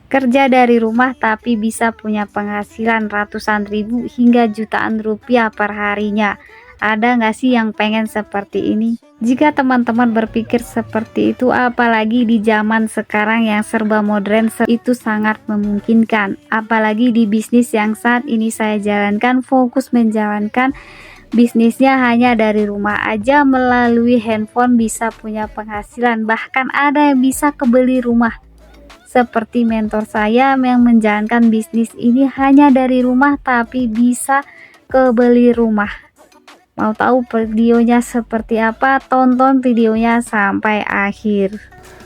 Kerja dari rumah tapi bisa punya penghasilan ratusan ribu hingga jutaan rupiah per harinya. Ada nggak sih yang pengen seperti ini? Jika teman-teman berpikir seperti itu, apalagi di zaman sekarang yang serba modern, itu sangat memungkinkan. Apalagi di bisnis yang saat ini saya jalankan, fokus menjalankan bisnisnya hanya dari rumah aja, melalui handphone bisa punya penghasilan. Bahkan ada yang bisa kebeli rumah. Seperti mentor saya yang menjalankan bisnis ini hanya dari rumah tapi bisa kebeli rumah. Mau tahu videonya seperti apa? Tonton videonya sampai akhir.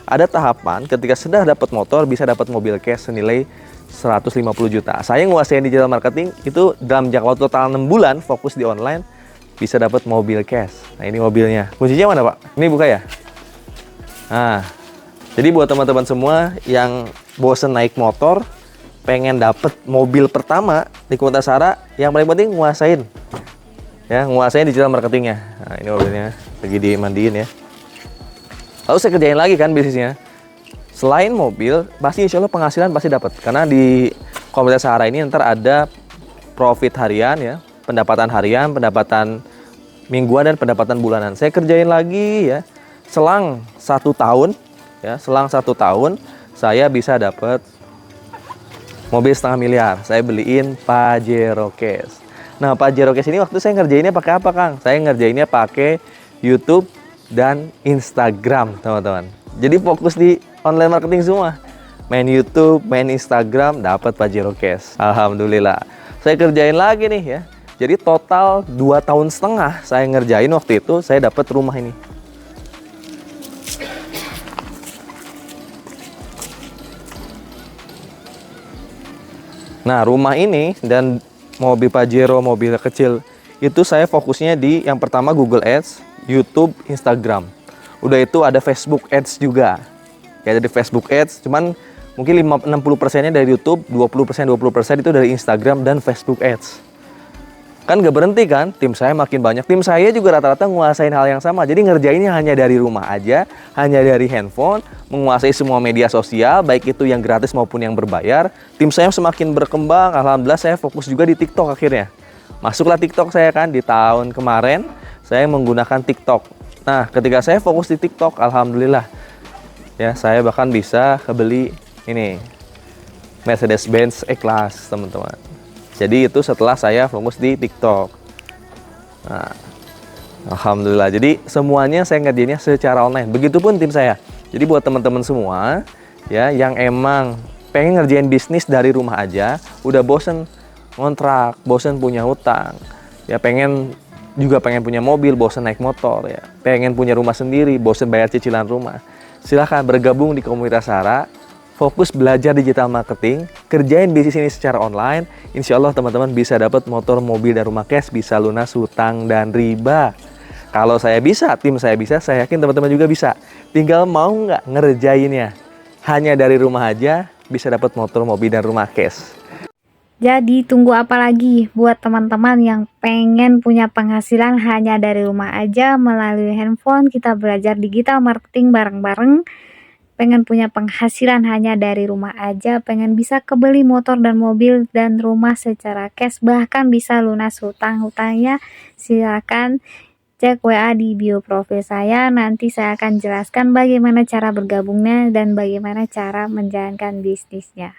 Ada tahapan ketika sudah dapat motor bisa dapat mobil cash senilai 150 juta. Saya nguasain digital marketing itu dalam jangka waktu total 6 bulan fokus di online bisa dapat mobil cash. Nah, ini mobilnya. Kuncinya mana, Pak? Ini buka ya? Nah, jadi buat teman-teman semua yang bosen naik motor, pengen dapet mobil pertama di Kota Sara, yang paling penting nguasain. Ya, nguasain digital marketingnya. Nah, ini mobilnya lagi dimandiin ya. Lalu saya kerjain lagi kan bisnisnya. Selain mobil, pasti insya Allah penghasilan pasti dapat. Karena di Komunitas Sahara ini ntar ada profit harian ya, pendapatan harian, pendapatan mingguan dan pendapatan bulanan. Saya kerjain lagi ya. Selang 1 tahun ya, selang 1 tahun saya bisa dapat mobil setengah miliar. Saya beliin Pajero Case. Nah, Pajero Case ini waktu saya ngerjainnya pakai apa, Kang? Saya ngerjainnya pakai YouTube dan Instagram, teman-teman. Jadi fokus di online marketing semua. Main YouTube, main Instagram, dapat Pajero Cash. Alhamdulillah. Saya kerjain lagi nih ya. Jadi total 2,5 tahun saya ngerjain waktu itu, saya dapat rumah ini. Nah, rumah ini dan mobil Pajero, mobil kecil, itu saya fokusnya di yang pertama Google Ads, YouTube, Instagram. Udah itu ada Facebook Ads juga. Ya, dari Facebook Ads, cuman mungkin 60%-nya dari YouTube, 20% itu dari Instagram dan Facebook Ads. Kan gak berhenti kan, tim saya makin banyak. Tim saya juga rata-rata nguasain hal yang sama. Jadi ngerjainnya hanya dari rumah aja, hanya dari handphone, menguasai semua media sosial, baik itu yang gratis maupun yang berbayar. Tim saya semakin berkembang, alhamdulillah saya fokus juga di TikTok akhirnya. Masuklah TikTok saya kan, di tahun kemarin saya menggunakan TikTok. Nah, ketika saya fokus di TikTok, alhamdulillah ya, saya bahkan bisa kebeli ini Mercedes-Benz E-Class, teman-teman. Jadi itu setelah saya fokus di TikTok. Nah, alhamdulillah. Jadi semuanya saya ngerjainnya secara online. Begitupun tim saya. Jadi buat teman-teman semua ya yang emang pengen ngerjain bisnis dari rumah aja, udah bosen ngontrak, bosen punya hutang, ya pengen punya mobil, bosen naik motor, ya pengen punya rumah sendiri, bosen bayar cicilan rumah, silahkan bergabung di Komunitas Sahara. Fokus belajar digital marketing, kerjain bisnis ini secara online. Insya Allah teman-teman bisa dapat motor, mobil, dan rumah cash, bisa lunas hutang dan riba. Kalau saya bisa, tim saya bisa, saya yakin teman-teman juga bisa. Tinggal mau nggak ngerjainnya. Hanya dari rumah aja bisa dapat motor, mobil, dan rumah cash. Jadi tunggu apa lagi buat teman-teman yang pengen punya penghasilan hanya dari rumah aja melalui handphone. Kita belajar digital marketing bareng-bareng. Pengen punya penghasilan hanya dari rumah aja, pengen bisa kebeli motor dan mobil dan rumah secara cash, bahkan bisa lunas hutang-hutangnya, silakan cek WA di bio profil saya. Nanti saya akan jelaskan bagaimana cara bergabungnya dan bagaimana cara menjalankan bisnisnya.